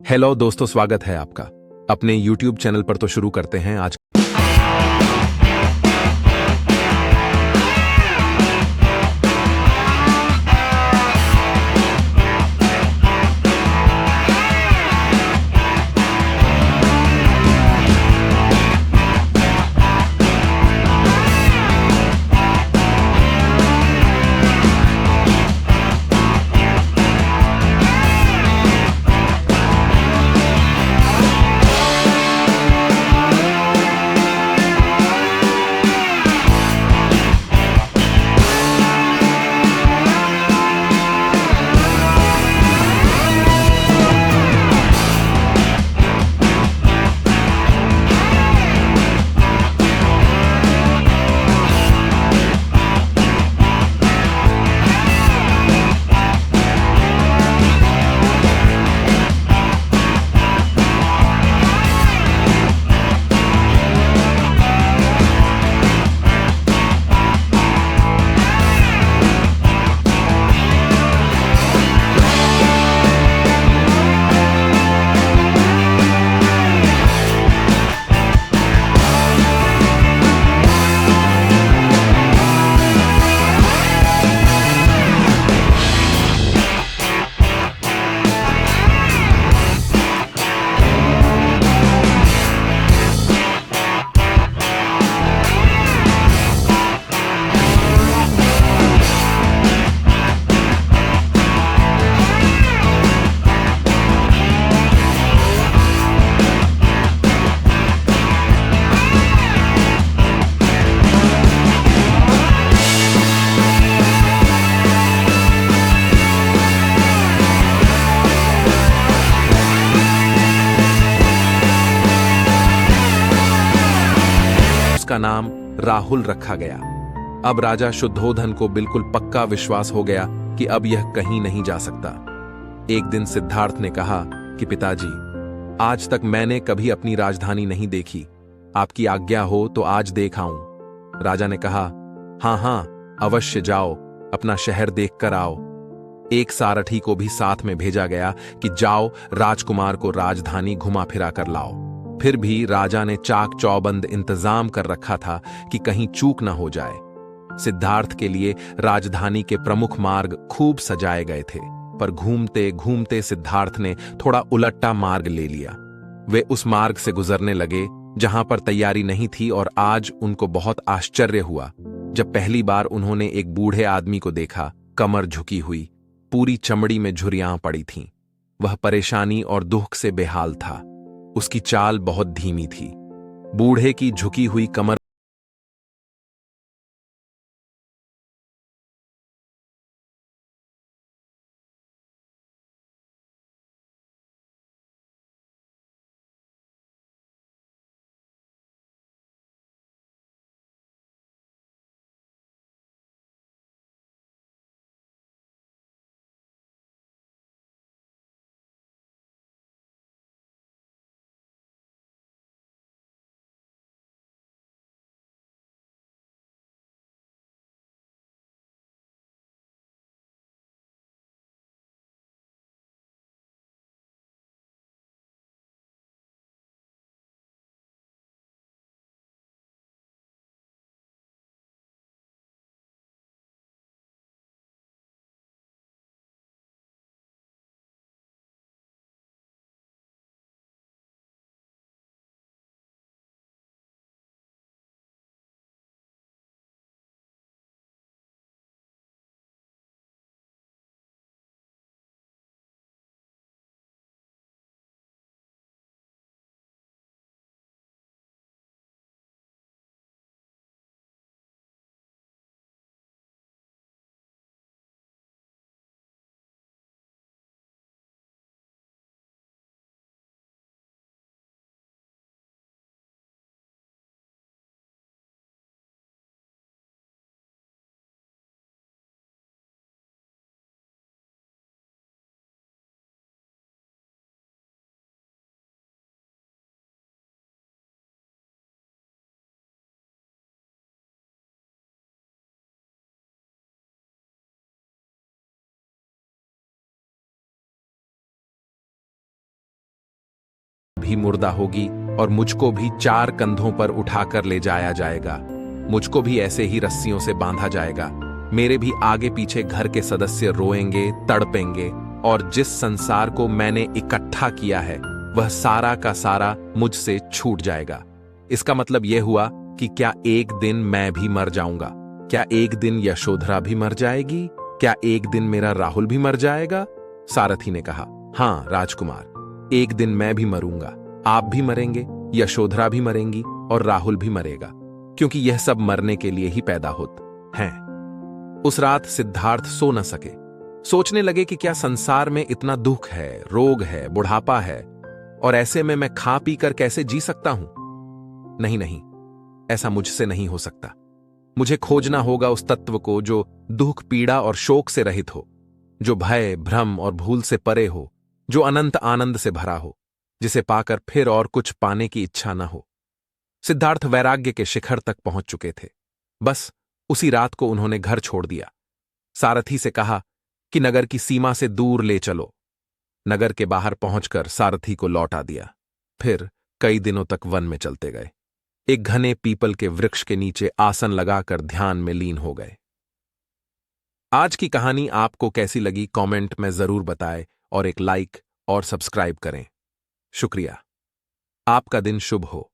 Hello दोस्तों, स्वागत है आपका अपने YouTube चैनल पर। तो शुरू करते हैं आज। उसका नाम राहुल रखा गया। अब राजा शुद्धोधन को बिल्कुल पक्का विश्वास हो गया कि अब यह कहीं नहीं जा सकता। एक दिन सिद्धार्थ ने कहा कि पिताजी, आज तक मैंने कभी अपनी राजधानी नहीं देखी। आपकी आज्ञा हो तो आज देख आऊं। राजा ने कहा, हाँ हाँ, अवश्य जाओ, अपना शहर देख कर आओ। एक सारथी को भी साथ में भेजा गया कि जाओ, राजकुमार को राजधानी घुमा फिरा कर लाओ। फिर भी राजा ने चाक चौबंद इंतजाम कर रखा था कि कहीं चूक न हो जाए। सिद्धार्थ के लिए राजधानी के प्रमुख मार्ग खूब सजाए गए थे, पर घूमते घूमते सिद्धार्थ ने थोड़ा उलट्टा मार्ग ले लिया। वे उस मार्ग से गुजरने लगे जहां पर तैयारी नहीं थी, और आज उनको बहुत आश्चर्य हुआ जब पहली बार उन्होंने एक बूढ़े आदमी को देखा, कमर झुकी हुई, पूरी चमड़ी में झुर्रियां पड़ी थीं। वह परेशानी और दुख से बेहाल था। उसकी चाल बहुत धीमी थी। बूढ़े की झुकी हुई कमर भी मुर्दा होगी और मुझको भी 4 कंधों पर उठाकर ले जाया जाएगा। मुझको भी ऐसे ही रस्सियों से बांधा जाएगा। मेरे भी आगे पीछे घर के सदस्य रोएंगे, तड़पेंगे और जिस संसार को मैंने इकट्ठा किया है वह सारा का सारा मुझसे छूट जाएगा। इसका मतलब यह हुआ कि क्या एक दिन मैं भी मर जाऊंगा? क्या एक दिन यशोधरा भी मर जाएगी? क्या एक दिन मेरा राहुल भी मर जाएगा? सारथी ने कहा, हाँ राजकुमार, एक दिन मैं भी मरूंगा, आप भी मरेंगे, यशोधरा भी मरेंगी और राहुल भी मरेगा, क्योंकि यह सब मरने के लिए ही पैदा होते हैं। उस रात सिद्धार्थ सो न सके। सोचने लगे कि क्या संसार में इतना दुख है, रोग है, बुढ़ापा है, और ऐसे में मैं खा पी कर कैसे जी सकता हूं? नहीं नहीं, ऐसा मुझसे नहीं हो सकता। मुझे खोजना होगा उस तत्व को जो दुख, पीड़ा और शोक से रहित हो, जो भय, भ्रम और भूल से परे हो, जो अनंत आनंद से भरा हो, जिसे पाकर फिर और कुछ पाने की इच्छा न हो। सिद्धार्थ वैराग्य के शिखर तक पहुंच चुके थे। बस उसी रात को उन्होंने घर छोड़ दिया। सारथी से कहा कि नगर की सीमा से दूर ले चलो। नगर के बाहर पहुंचकर सारथी को लौटा दिया। फिर कई दिनों तक वन में चलते गए। एक घने पीपल के वृक्ष के नीचे आसन लगाकर ध्यान में लीन हो गए। आज की कहानी आपको कैसी लगी कमेंट में जरूर बताएं और एक लाइक और सब्सक्राइब करें। शुक्रिया। आपका दिन शुभ हो।